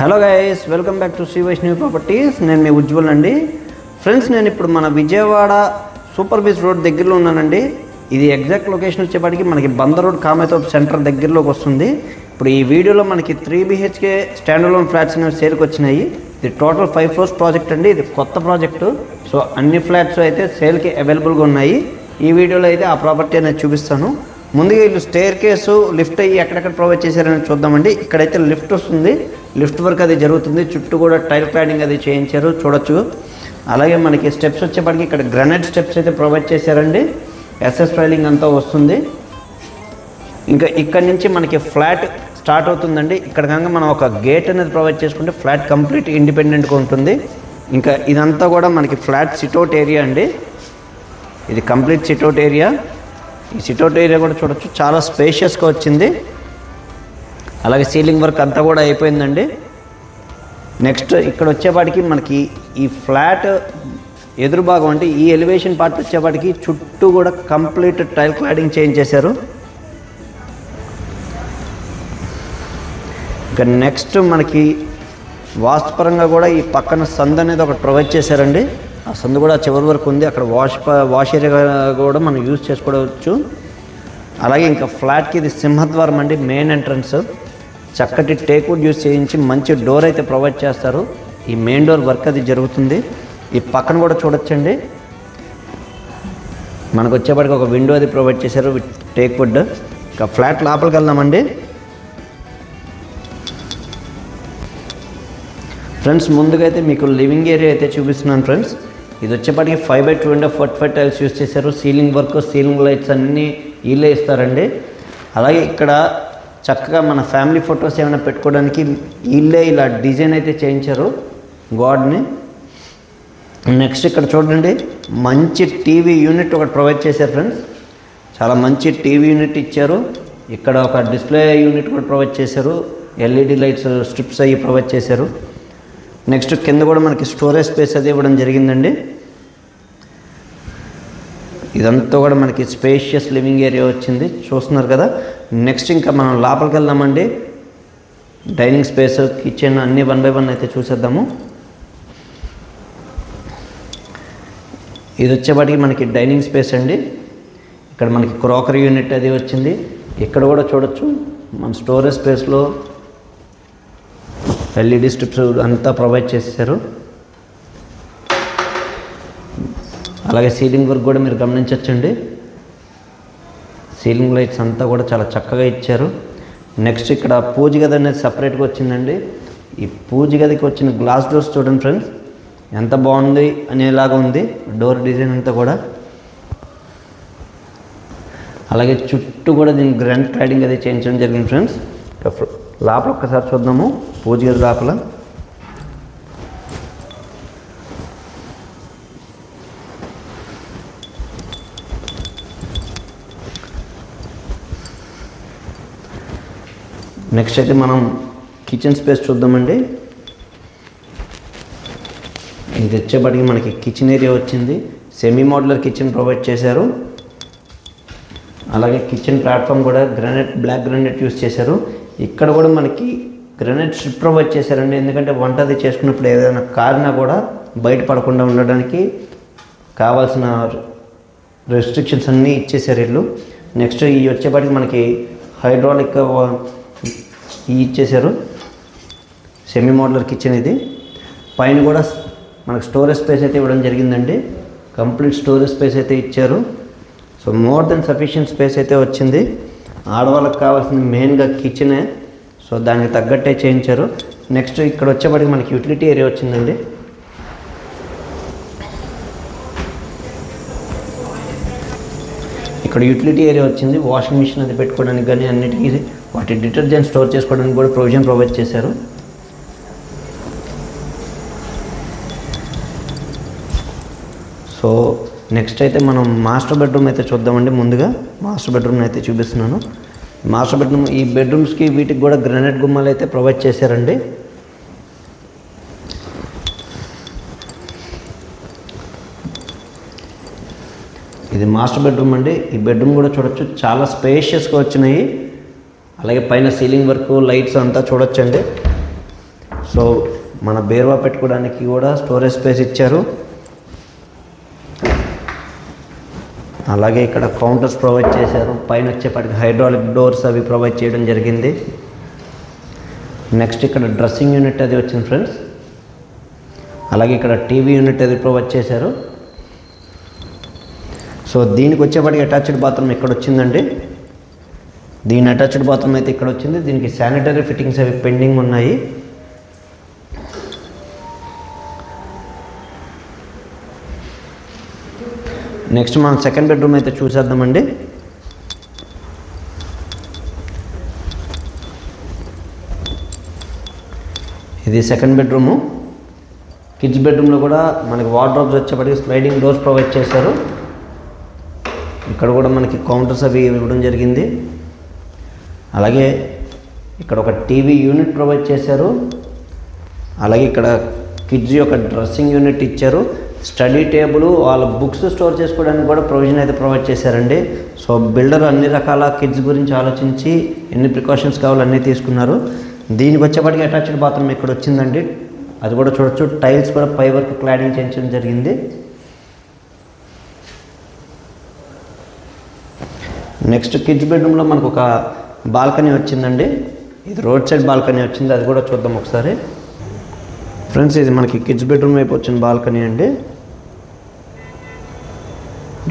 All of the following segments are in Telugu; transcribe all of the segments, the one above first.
Hello guys, welcome back to Shri Vaishnavi properties. నేను మీ ఉజ్వల్ అండి. ఫ్రెండ్స్, నేను ఇప్పుడు మన విజయవాడ సూపర్ బీచ్ రోడ్ దగ్గరలో ఉన్నానండి. ఇది ఎగ్జాక్ట్ లొకేషన్ వచ్చేప్పటికి మనకి బందర్ రోడ్ కామేతోప్ సెంటర్ దగ్గరలోకి వస్తుంది. ఇప్పుడు ఈ వీడియోలో మనకి 3 BHK స్టాండ్ అలోన్ ఫ్లాట్స్ అనేవి సేల్కి వచ్చినాయి. ఇది టోటల్ 5 floors ప్రాజెక్ట్ అండి. ఇది కొత్త ప్రాజెక్టు. సో అన్ని ఫ్లాట్స్ అయితే సేల్కి అవైలబుల్గా ఉన్నాయి. ఈ వీడియోలో అయితే ఆ ప్రాపర్టీ అనేది చూపిస్తాను. ముందుగా వీళ్ళు స్టేర్ కేసు లిఫ్ట్ అయ్యి ఎక్కడెక్కడ ప్రొవైడ్ చేశారని చూద్దామండి. ఇక్కడైతే లిఫ్ట్ వస్తుంది, లిఫ్ట్ వర్క్ అది జరుగుతుంది. చుట్టూ కూడా టైల్ క్లాడింగ్ అది చేయించారు, చూడొచ్చు. అలాగే మనకి స్టెప్స్ వచ్చేప్పటికి ఇక్కడ గ్రానైట్ స్టెప్స్ అయితే ప్రొవైడ్ చేశారండి. ఎస్ఎస్ రైలింగ్ అంతా వస్తుంది. ఇంకా ఇక్కడ నుంచి మనకి ఫ్లాట్ స్టార్ట్ అవుతుందండి. ఇక్కడ కనుక మనం ఒక గేట్ అనేది ప్రొవైడ్ చేసుకుంటే ఫ్లాట్ కంప్లీట్ ఇండిపెండెంట్గా ఉంటుంది. ఇంకా ఇదంతా కూడా మనకి ఫ్లాట్ సిట్అవుట్ ఏరియా అండి. ఇది కంప్లీట్ సిట్అవుట్ ఏరియా. ఈ సిట్అవుట్ ఏరియా కూడా చూడొచ్చు, చాలా స్పేషియస్గా వచ్చింది. అలాగే సీలింగ్ వర్క్ అంతా కూడా అయిపోయిందండి. నెక్స్ట్ ఇక్కడ వచ్చేపాటికి మనకి ఈ ఫ్లాట్ ఎదురు భాగం అంటే ఈ ఎలివేషన్ పార్ట్ వచ్చేపాటికి చుట్టూ కూడా కంప్లీట్ టైల్ క్లాడింగ్ చేయించేశారు. ఇక నెక్స్ట్ మనకి వాస్తుపరంగా కూడా ఈ పక్కన సందు అనేది ఒకటి ప్రొవైడ్ చేశారండి. ఆ సందు కూడా చివరి వరకు ఉంది. అక్కడ వాష్ ఏరియా కూడా మనం యూజ్ చేసుకోవచ్చు. అలాగే ఇంకా ఫ్లాట్కి ఇది సింహద్వారం అండి, మెయిన్ ఎంట్రన్స్. చక్కటి టేక్వుడ్ యూజ్ చేయించి మంచి డోర్ అయితే ప్రొవైడ్ చేస్తారు. ఈ మెయిన్ డోర్ వర్క్ అది జరుగుతుంది. ఈ పక్కన కూడా చూడొచ్చండి, మనకు వచ్చేప్పటికి ఒక విండో అది ప్రొవైడ్ చేశారు విత్ టేక్వుడ్. ఇంకా ఫ్లాట్ లోపలికి వెళ్దామండి. ఫ్రెండ్స్, ముందుగా అయితే మీకు లివింగ్ ఏరియా అయితే చూపిస్తున్నాను. ఫ్రెండ్స్, ఇది వచ్చేప్పటికి 5x2 45 టైల్స్ యూజ్ చేశారు. సీలింగ్ వర్క్, సీలింగ్ లైట్స్ అన్నీ వీళ్ళే ఇస్తారండి. అలాగే ఇక్కడ చక్కగా మన ఫ్యామిలీ ఫొటోస్ ఏమైనా పెట్టుకోవడానికి వీళ్ళే ఇలా డిజైన్ అయితే చేయించారు గాడ్ని. నెక్స్ట్ ఇక్కడ చూడండి, మంచి టీవీ యూనిట్ ఒకటి ప్రొవైడ్ చేశారు. ఫ్రెండ్స్, చాలా మంచి టీవీ యూనిట్ ఇచ్చారు. ఇక్కడ ఒక డిస్ప్లే యూనిట్ కూడా ప్రొవైడ్ చేశారు. LED లైట్స్ స్ట్రిప్స్ అవి ప్రొవైడ్ చేశారు. నెక్స్ట్ కింద కూడా మనకి స్టోరేజ్ స్పేస్ అది ఇవ్వడం జరిగిందండి. ఇదంతా కూడా మనకి స్పేషియస్ లివింగ్ ఏరియా వచ్చింది, చూస్తున్నారు కదా. నెక్స్ట్ ఇంకా మనం లోపలికి వెళ్దామండి. డైనింగ్ స్పేస్, కిచెన్ అన్నీ 1 by 1 అయితే చూసేద్దాము. ఇది వచ్చేపాటికి మనకి డైనింగ్ స్పేస్ అండి. ఇక్కడ మనకి క్రాకరీ యూనిట్ అది వచ్చింది. ఇక్కడ కూడా చూడొచ్చు మన స్టోరేజ్ స్పేస్లో LED స్ట్రిప్స్ అంతా ప్రొవైడ్ చేశారు. అలాగే సీలింగ్ వర్క్ కూడా మీరు గమనించవచ్చండి. సీలింగ్ లైట్స్ అంతా కూడా చాలా చక్కగా ఇచ్చారు. నెక్స్ట్ ఇక్కడ పూజ గది అనేది సపరేట్గా వచ్చిందండి. ఈ పూజ గదికి వచ్చిన గ్లాస్ డోర్స్ చూడండి ఫ్రెండ్స్, ఎంత బాగుంది అనేలాగా ఉంది డోర్ డిజైన్ అంతా కూడా. అలాగే చుట్టూ కూడా దీనికి గ్రానైట్ క్లాడింగ్ అది చేయించడం జరిగింది. ఫ్రెండ్స్, లోపల ఒక్కసారి చూద్దాము. పూజ గది లోపల నెక్స్ట్ అయితే మనం కిచెన్ స్పేస్ చూద్దామండి. ఇది వచ్చేప్పటికి మనకి కిచెన్ ఏరియా వచ్చింది. సెమీ మోడ్యులర్ కిచెన్ ప్రొవైడ్ చేశారు. అలాగే కిచెన్ ప్లాట్ఫామ్ కూడా బ్లాక్ గ్రానైట్ యూస్ చేశారు. ఇక్కడ కూడా మనకి గ్రానైట్ స్ట్రిప్ ప్రొవైడ్ చేశారండి. ఎందుకంటే వంట అది చేసుకున్నప్పుడు ఏదైనా కారినా కూడా బయట పడకుండా ఉండడానికి కావాల్సిన రెస్ట్రిక్షన్స్ అన్నీ ఇచ్చేసారు వీళ్ళు. నెక్స్ట్ ఈ వచ్చేప్పటికి మనకి హైడ్రాలిక్ ఇచ్చేసారు. సెమీ మోడ్యులర్ కిచెన్ ఇది. పైన కూడా మనకు స్టోరేజ్ స్పేస్ అయితే ఇవ్వడం జరిగిందండి. కంప్లీట్ స్టోరేజ్ స్పేస్ అయితే ఇచ్చారు. So more than sufficient space అయితే వచ్చింది. ఆడవాళ్ళకి కావాల్సింది మెయిన్గా కిచెనే. సో దానికి తగ్గట్టే చేయించారు. నెక్స్ట్ ఇక్కడ వచ్చేప్పటికి మనకి యూటిలిటీ ఏరియా వచ్చిందండి. ఇక్కడ యూటిలిటీ ఏరియా వచ్చింది. వాషింగ్ మిషన్ అది పెట్టుకోవడానికి కానీ అన్నిటికీ వాటి డిటర్జెంట్ స్టోర్ చేసుకోవడానికి కూడా ప్రొవిజన్ ప్రొవైడ్ చేశారు. సో నెక్స్ట్ అయితే మనం మాస్టర్ బెడ్రూమ్ అయితే చూద్దామండి. ముందుగా మాస్టర్ బెడ్రూమ్ అయితే చూపిస్తున్నాను. మాస్టర్ బెడ్రూమ్, ఈ బెడ్రూమ్స్కి వీటికి కూడా గ్రానైట్ గుమ్మాలు అయితే ప్రొవైడ్ చేశారండి. ఇది మాస్టర్ బెడ్రూమ్ అండి. ఈ బెడ్రూమ్ కూడా చూడొచ్చు, చాలా స్పేషియస్గా వచ్చినాయి. అలాగే పైన సీలింగ్ వర్క్, లైట్స్ అంతా చూడొచ్చండి. సో మన బేరువా పెట్టుకోవడానికి కూడా స్టోరేజ్ స్పేస్ ఇచ్చారు. అలాగే ఇక్కడ కౌంటర్స్ ప్రొవైడ్ చేశారు. పైన వచ్చేప్పటికి హైడ్రాలిక్ డోర్స్ అవి ప్రొవైడ్ చేయడం జరిగింది. నెక్స్ట్ ఇక్కడ డ్రెస్సింగ్ యూనిట్ అది వచ్చింది ఫ్రెండ్స్. అలాగే ఇక్కడ టీవీ యూనిట్ అది ప్రొవైడ్ చేశారు. సో దీనికి వచ్చేప్పటికి అటాచ్డ్ బాత్రూమ్ ఇక్కడ వచ్చిందండి. దీని అటాచ్డ్ బాత్రూమ్ అయితే ఇక్కడ వచ్చింది. దీనికి శానిటరీ ఫిట్టింగ్స్ అవి పెండింగ్ ఉన్నాయి. నెక్స్ట్ మనం సెకండ్ బెడ్రూమ్ అయితే చూసేద్దామండి. ఇది సెకండ్ బెడ్రూము. కిడ్స్ బెడ్రూమ్లో కూడా మనకి వార్డ్రోబ్స్ వచ్చేప్పటికి స్లైడింగ్ డోర్స్ ప్రొవైడ్ చేశారు. ఇక్కడ కూడా మనకి కౌంటర్స్ అవి ఇవ్వడం జరిగింది. అలాగే ఇక్కడ ఒక టీవీ యూనిట్ ప్రొవైడ్ చేశారు. అలాగే ఇక్కడ కిడ్స్ యొక్క డ్రెస్సింగ్ యూనిట్ ఇచ్చారు. స్టడీ టేబుల్, వాళ్ళ బుక్స్ స్టోర్ చేసుకోవడానికి కూడా ప్రొవిజన్ అయితే ప్రొవైడ్ చేశారండి. సో బిల్డర్ అన్ని రకాల కిడ్స్ గురించి ఆలోచించి ఎన్ని ప్రికాషన్స్ కావాలో అన్నీ తీసుకున్నారు. దీనికి వచ్చేప్పటికి అటాచ్డ్ బాత్రూమ్ ఇక్కడ వచ్చిందండి. అది కూడా చూడొచ్చు. టైల్స్ కూడా పై వరకు క్లాడింగ్ చేయించడం జరిగింది. నెక్స్ట్ కిడ్స్ బెడ్రూమ్లో మనకు ఒక బాల్కనీ వచ్చిందండి. ఇది రోడ్ సైడ్ బాల్కనీ వచ్చింది. అది కూడా చూద్దాం ఒకసారి ఫ్రెండ్స్. ఇది మనకి కిడ్స్ బెడ్రూమ్ వైపు వచ్చిన బాల్కనీ అండి.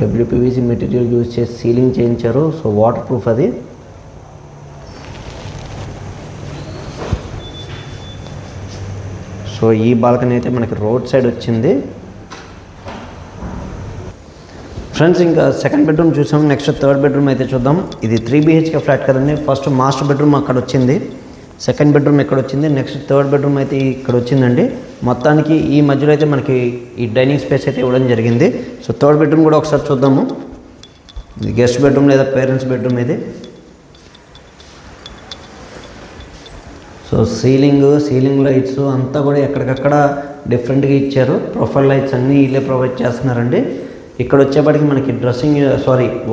డబ్ల్యూపీవీసీ మెటీరియల్ యూజ్ చేసి సీలింగ్ చేయించారు. సో వాటర్ ప్రూఫ్ అది. సో ఈ బాల్కనీ అయితే మనకి రోడ్ సైడ్ వచ్చింది ఫ్రెండ్స్. ఇంకా సెకండ్ బెడ్రూమ్ చూసాం. నెక్స్ట్ థర్డ్ బెడ్రూమ్ అయితే చూద్దాం. ఇది 3 BHK ఫ్లాట్ కదండి. ఫస్ట్ మాస్టర్ బెడ్రూమ్ అక్కడ వచ్చింది. సెకండ్ బెడ్రూమ్ ఇక్కడ వచ్చింది. నెక్స్ట్ థర్డ్ బెడ్రూమ్ అయితే ఇక్కడ వచ్చిందండి. మొత్తానికి ఈ మధ్యలో అయితే మనకి ఈ డైనింగ్ స్పేస్ అయితే ఇవ్వడం జరిగింది. సో థర్డ్ బెడ్రూమ్ కూడా ఒకసారి చూద్దాము. ఇది గెస్ట్ బెడ్రూమ్ లేదా పేరెంట్స్ బెడ్రూమ్ ఇది. సో సీలింగ్ లైట్స్ అంతా కూడా ఎక్కడికక్కడ డిఫరెంట్గా ఇచ్చారు. ప్రొఫైల్ లైట్స్ అన్నీ వీళ్ళే ప్రొవైడ్ చేస్తున్నారండి. ఇక్కడ వచ్చేప్పటికి మనకి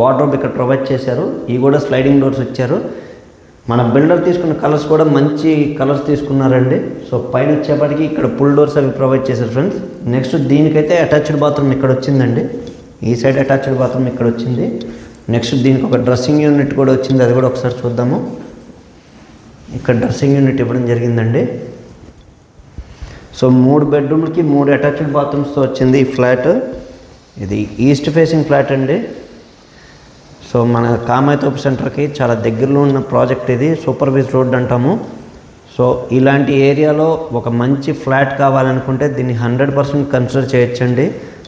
వార్డ్రోబ్ ఇక్కడ ప్రొవైడ్ చేశారు. ఇవి కూడా స్లైడింగ్ డోర్స్ ఇచ్చారు. మన బిల్డర్ తీసుకున్న కలర్స్ కూడా మంచి కలర్స్ తీసుకున్నారండి. సో పైన వచ్చేప్పటికి ఇక్కడ పుల్ డోర్స్ అవి ప్రొవైడ్ చేశారు ఫ్రెండ్స్. నెక్స్ట్ దీనికైతే అటాచ్డ్ బాత్రూమ్ ఇక్కడ వచ్చిందండి. ఈ సైడ్ అటాచ్డ్ బాత్రూమ్ ఇక్కడ వచ్చింది. నెక్స్ట్ దీనికి ఒక డ్రెస్సింగ్ యూనిట్ కూడా వచ్చింది. అది కూడా ఒకసారి చూద్దాము. ఇక్కడ డ్రెస్సింగ్ యూనిట్ ఇవ్వడం జరిగిందండి. సో 3 బెడ్రూమ్లకి 3 అటాచ్డ్ బాత్రూమ్స్తో వచ్చింది ఈ ఫ్లాట్. ఇది ఈస్ట్ ఫేసింగ్ ఫ్లాట్ అండి. సో మన కామాయతోపు సెంటర్కి చాలా దగ్గరలో ఉన్న ప్రాజెక్ట్ ఇది. సూపర్ బీచ్ రోడ్ అంటాము. సో ఇలాంటి ఏరియాలో ఒక మంచి ఫ్లాట్ కావాలనుకుంటే దీన్ని 100% కన్సిడర్ చేయొచ్చండి.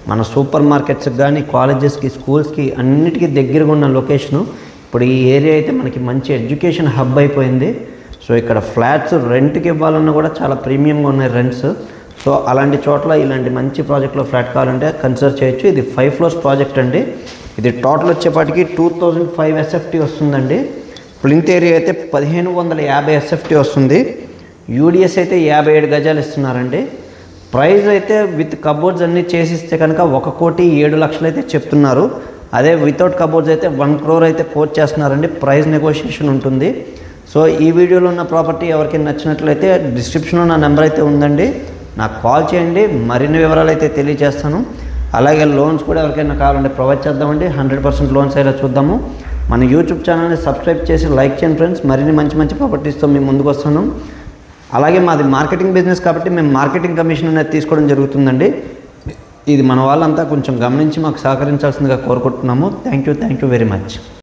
మన సూపర్ మార్కెట్స్కి కానీ కాలేజెస్కి స్కూల్స్కి అన్నిటికీ దగ్గరగా ఉన్న లొకేషను. ఇప్పుడు ఈ ఏరియా అయితే మనకి మంచి ఎడ్యుకేషన్ హబ్ అయిపోయింది. సో ఇక్కడ ఫ్లాట్స్ రెంట్కి ఇవ్వాలన్నా కూడా చాలా ప్రీమియంగా ఉన్నాయి రెంట్స్. సో అలాంటి చోట్ల ఇలాంటి మంచి ప్రాజెక్ట్లో ఫ్లాట్ కావాలంటే కన్సిడర్ చేయొచ్చు. ఇది 5 floors ప్రాజెక్ట్ అండి. ఇది టోటల్ వచ్చేపాటికి 2005 SFT వస్తుందండి. ప్లింత్ ఏరియా అయితే 1550 SFT వస్తుంది. యూడిఎస్ అయితే 57 గజాలు ఇస్తున్నారండి. ప్రైస్ అయితే విత్ కబోర్డ్స్ అన్నీ చేసిస్తే కనుక 1,07,00,000 అయితే చెప్తున్నారు. అదే వితౌట్ కబోర్డ్స్ అయితే 1 crore అయితే కోట్ చేస్తున్నారండి. ప్రైస్ నెగోషియేషన్ ఉంటుంది. సో ఈ వీడియోలో ఉన్న ప్రాపర్టీ ఎవరికైనా నచ్చినట్లయితే డిస్క్రిప్షన్లో నా నెంబర్ అయితే ఉందండి. నాకు కాల్ చేయండి. మరిన్ని వివరాలు అయితే తెలియజేస్తాను. అలాగే లోన్స్ కూడా ఎవరికైనా కావాలంటే ప్రొవైడ్ చేద్దామండి. 100% లోన్స్ అయితే చూద్దాము. మన యూట్యూబ్ ఛానల్ని సబ్స్క్రైబ్ చేసి లైక్ చేయండి ఫ్రెండ్స్. మరిన్ని మంచి ప్రాపర్టీస్తో మేము ముందుకు వస్తున్నాం. అలాగే మాది మార్కెటింగ్ బిజినెస్ కాబట్టి మేము మార్కెటింగ్ కమిషన్ అనేది తీసుకోవడం జరుగుతుందండి. ఇది మన వాళ్ళంతా కొంచెం గమనించి మాకు సహకరించాల్సిందిగా కోరుకుంటున్నాము. Thank you very much.